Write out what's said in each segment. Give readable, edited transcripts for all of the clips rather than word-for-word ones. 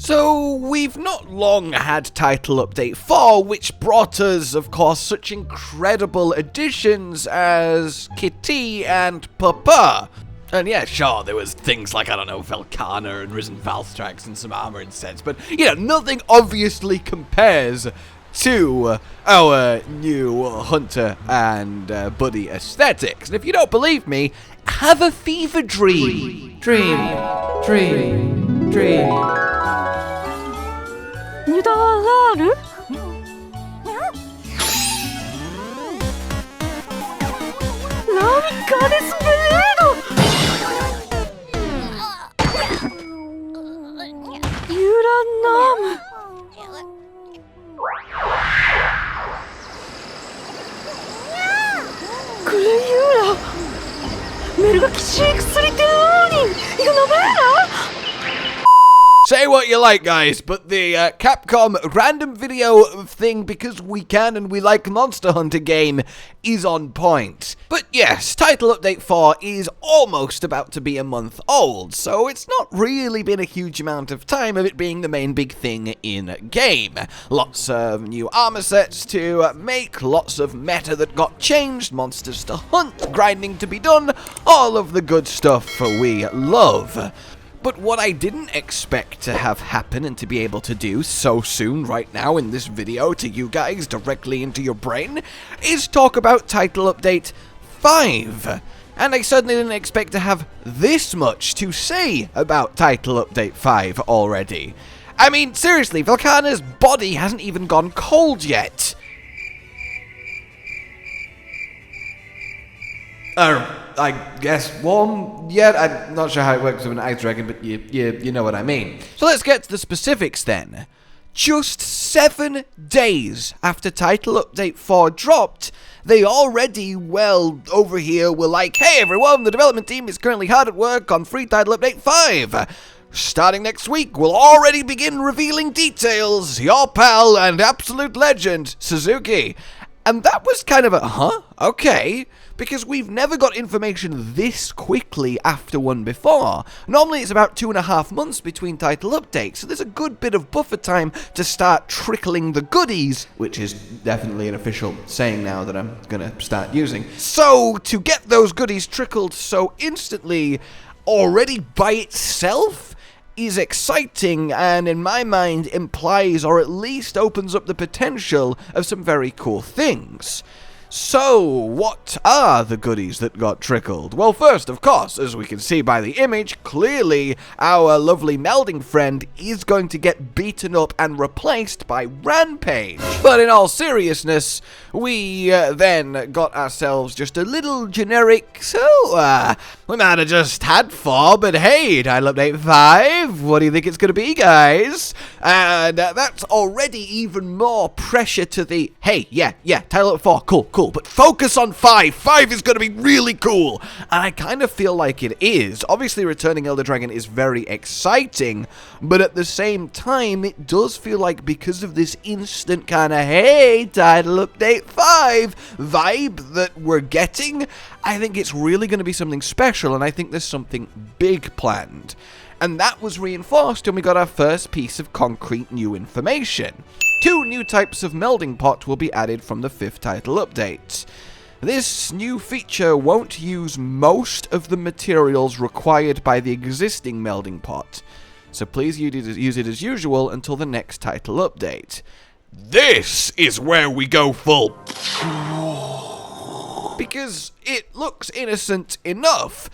So, we've not long had Title Update 4, which brought us, of course, such incredible additions as Kitty and Papa. And yeah, sure, there was things like, I don't know, Velkhana and Risen Valstrax and some armor and sets, but, you know, nothing obviously compares to our new Hunter and Buddy aesthetics. And if you don't believe me, have a fever dream. Dream. ニュダラールラミカデスペレードユラナムクレユーラメルガキシークスリテオーニンユナベーラ Say what you like, guys, but the Capcom random video thing, because we can and we like Monster Hunter game, is on point. But yes, Title Update 4 is almost about to be a month old, so it's not really been a huge amount of time of it being the main big thing in game. Lots of new armor sets to make, lots of meta that got changed, monsters to hunt, grinding to be done, all of the good stuff we love. But what I didn't expect to have happen and to be able to do so soon right now in this video to you guys directly into your brain is talk about Title Update 5. And I certainly didn't expect to have this much to say about Title Update 5 already. I mean, seriously, Velkhana's body hasn't even gone cold yet. I guess warm yet? I'm not sure how it works with an ice dragon, but you know what I mean. So let's get to the specifics then. Just 7 days after Title Update 4 dropped, they already, well, over here were like, hey everyone, the development team is currently hard at work on free Title Update 5. Starting next week, we'll already begin revealing details. Your pal and absolute legend, Suzuki. And that was kind of a, huh? Okay. Because we've never got information this quickly after one before. Normally it's about 2.5 months between title updates, so there's a good bit of buffer time to start trickling the goodies, which is definitely an official saying now that I'm gonna start using. So, to get those goodies trickled so instantly, already by itself, is exciting and in my mind implies or at least opens up the potential of some very cool things. So, what are the goodies that got trickled? Well, first, of course, as we can see by the image, clearly our lovely melding friend is going to get beaten up and replaced by Rampage. But in all seriousness, we then got ourselves just a little generic, we might have just had 4, but hey, Title Update 5, what do you think it's going to be, guys? And that's already even more pressure to the, hey, yeah, Title Update 4, cool, but focus on 5. 5 is going to be really cool. And I kind of feel like it is. Obviously, returning Elder Dragon is very exciting, but at the same time, it does feel like because of this instant kind of, hey, Title Update 5 vibe that we're getting, I think it's really going to be something special, and I think there's something big planned. And that was reinforced when we got our first piece of concrete new information. 2 new types of melding pot will be added from the 5th title update. This new feature won't use most of the materials required by the existing melding pot, so please use it as usual until the next title update. This is where we go full, because it looks innocent enough,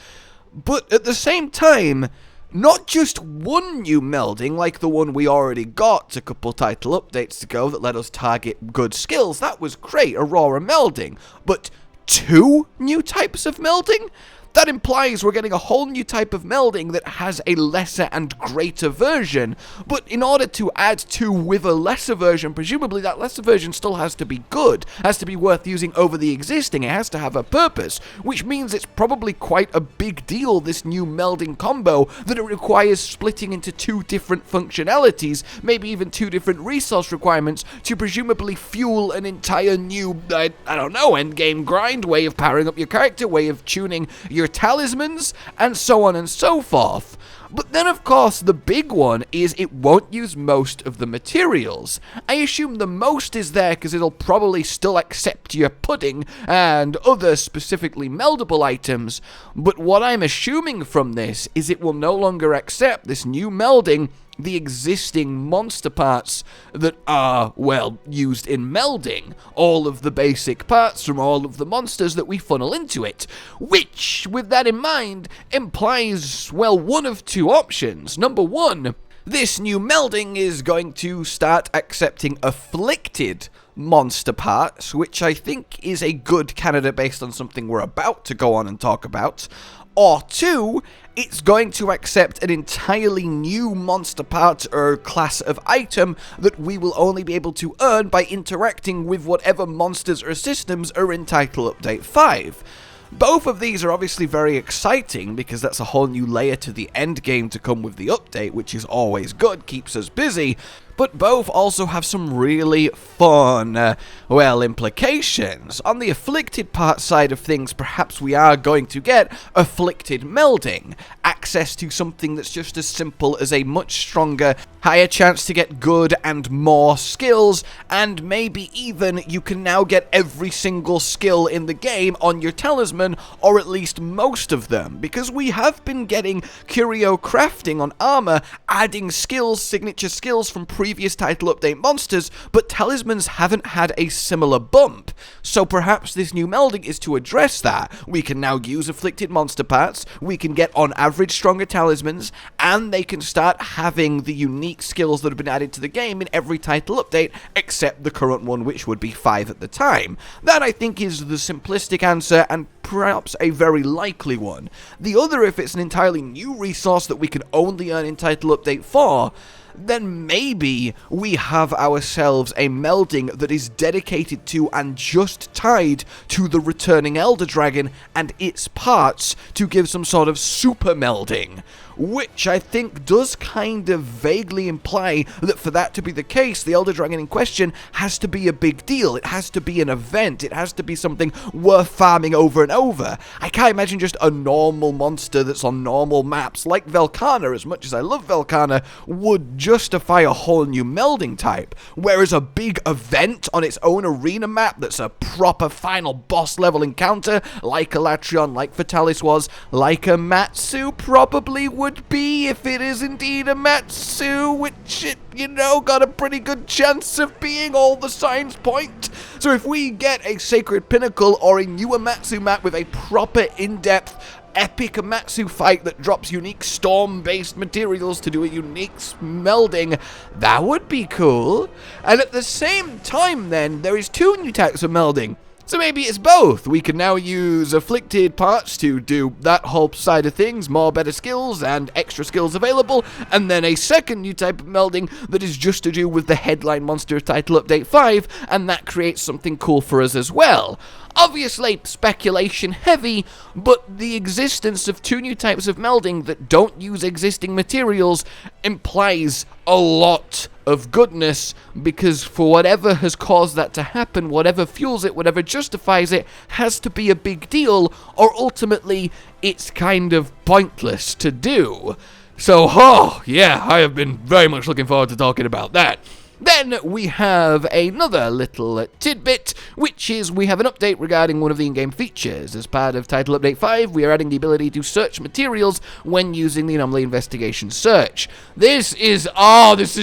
but at the same time, not just one new melding like the one we already got a couple title updates ago that let us target good skills. That was great, Aurora melding. But 2 new types of melding? That implies we're getting a whole new type of melding that has a lesser and greater version, but in order to add 2 with a lesser version, presumably that lesser version still has to be good, has to be worth using over the existing, it has to have a purpose, which means it's probably quite a big deal, this new melding combo, that it requires splitting into 2 different functionalities, maybe even 2 different resource requirements, to presumably fuel an entire new, I don't know, endgame grind, way of powering up your character, way of tuning your your talismans, and so on and so forth. But then, of course, the big one is it won't use most of the materials. I assume the most is there because it'll probably still accept your pudding and other specifically meldable items, but what I'm assuming from this is it will no longer accept this new melding the existing monster parts that are, well, used in melding, all of the basic parts from all of the monsters that we funnel into it, which, with that in mind, implies, well, one of two options. Number one, this new melding is going to start accepting afflicted monster parts, which I think is a good candidate based on something we're about to go on and talk about. Or two, it's going to accept an entirely new monster part or class of item that we will only be able to earn by interacting with whatever monsters or systems are in Title Update 5. Both of these are obviously very exciting because that's a whole new layer to the end game to come with the update, which is always good, keeps us busy. But both also have some really fun, well, implications. On the afflicted part side of things, perhaps we are going to get afflicted melding, access to something that's just as simple as a much stronger, higher chance to get good and more skills, and maybe even you can now get every single skill in the game on your talisman, or at least most of them, because we have been getting curio crafting on armor, adding skills, signature skills from previous Title Update monsters, but talismans haven't had a similar bump. So perhaps this new melding is to address that. We can now use afflicted monster parts, we can get on average stronger talismans, and they can start having the unique skills that have been added to the game in every Title Update, except the current one, which would be 5 at the time. That, I think, is the simplistic answer, and perhaps a very likely one. The other, if it's an entirely new resource that we can only earn in Title Update 4, then maybe we have ourselves a melding that is dedicated to and just tied to the returning Elder Dragon and its parts to give some sort of super melding, which I think does kind of vaguely imply that for that to be the case, the Elder Dragon in question has to be a big deal. It has to be an event. It has to be something worth farming over and over. I can't imagine just a normal monster that's on normal maps, like Velkhana, as much as I love Velkhana, would justify a whole new melding type, whereas a big event on its own arena map that's a proper final boss level encounter, like Elatrion, like Fatalis was, like Amatsu probably would be, if it is indeed Amatsu, which it, you know, got a pretty good chance of being, all the signs point. So if we get a Sacred Pinnacle or a new Amatsu map with a proper in-depth epic Amatsu fight that drops unique storm-based materials to do a unique melding, that would be cool. And at the same time then, there is 2 new types of melding. So maybe it's both. We can now use afflicted parts to do that whole side of things, more better skills and extra skills available, and then a second new type of melding that is just to do with the headline monster of Title Update 5, and that creates something cool for us as well. Obviously, speculation heavy, but the existence of 2 new types of melding that don't use existing materials implies a lot of goodness, because for whatever has caused that to happen, whatever fuels it, whatever justifies it, has to be a big deal, or ultimately it's kind of pointless to do. So, oh, yeah, I have been very much looking forward to talking about that. Then we have another little tidbit, which is we have an update regarding one of the in-game features. As part of Title Update 5, we are adding the ability to search materials when using the Anomaly Investigation search. This is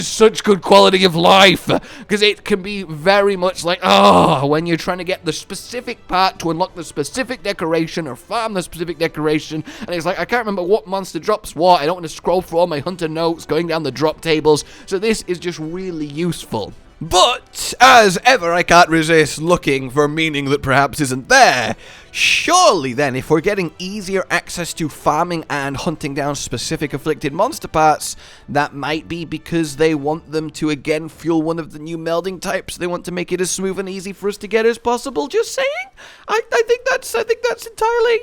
such good quality of life, because it can be very much like, when you're trying to get the specific part to unlock the specific decoration or farm the specific decoration, and it's like, I can't remember what monster drops what, I don't want to scroll through all my hunter notes, going down the drop tables, so this is just really useful. But, as ever, I can't resist looking for meaning that perhaps isn't there. Surely then, if we're getting easier access to farming and hunting down specific afflicted monster parts, that might be because they want them to again fuel one of the new melding types. They want to make it as smooth and easy for us to get as possible. Just saying. I think that's entirely,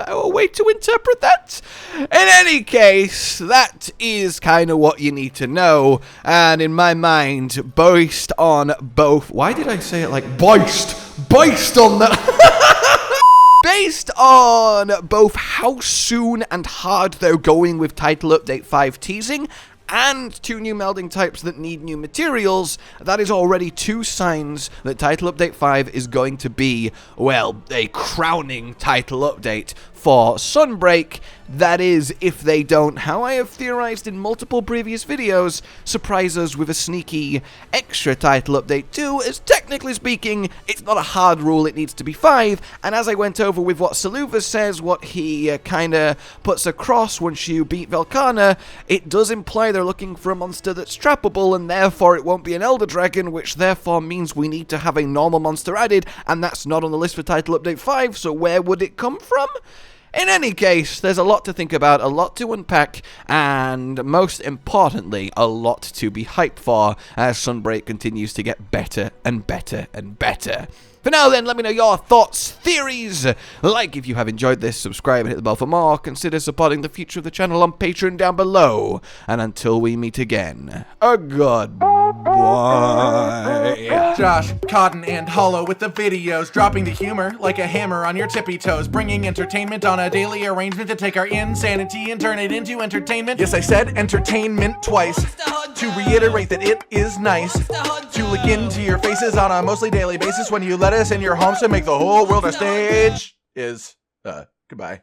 a way to interpret that. In any case, that is kind of what you need to know. And in my mind, based on both, why did I say it like based on that? Based on both how soon and hard they're going with Title Update 5 teasing, and 2 new melding types that need new materials, that is already 2 signs that Title Update 5 is going to be, well, a crowning title update for Sunbreak. That is, if they don't, how I have theorized in multiple previous videos, surprise us with a sneaky extra title update too, as technically speaking, it's not a hard rule, it needs to be 5, and as I went over with what Saluva says, what he kinda puts across once you beat Velkhana, it does imply they're looking for a monster that's trappable, and therefore it won't be an Elder Dragon, which therefore means we need to have a normal monster added, and that's not on the list for Title Update 5, so where would it come from? In any case, there's a lot to think about, a lot to unpack, and most importantly, a lot to be hyped for as Sunbreak continues to get better and better and better. For now then, let me know your thoughts, theories, like if you have enjoyed this, subscribe and hit the bell for more, consider supporting the future of the channel on Patreon down below, and until we meet again, a goodbye. Josh, Cotton, and Hollow with the videos, dropping the humor like a hammer on your tippy toes, bringing entertainment on a daily arrangement to take our insanity and turn it into entertainment. Yes, I said entertainment twice, to reiterate that it is nice to look into your faces on a mostly daily basis when you let us in your homes to make the whole world a stage. Goodbye.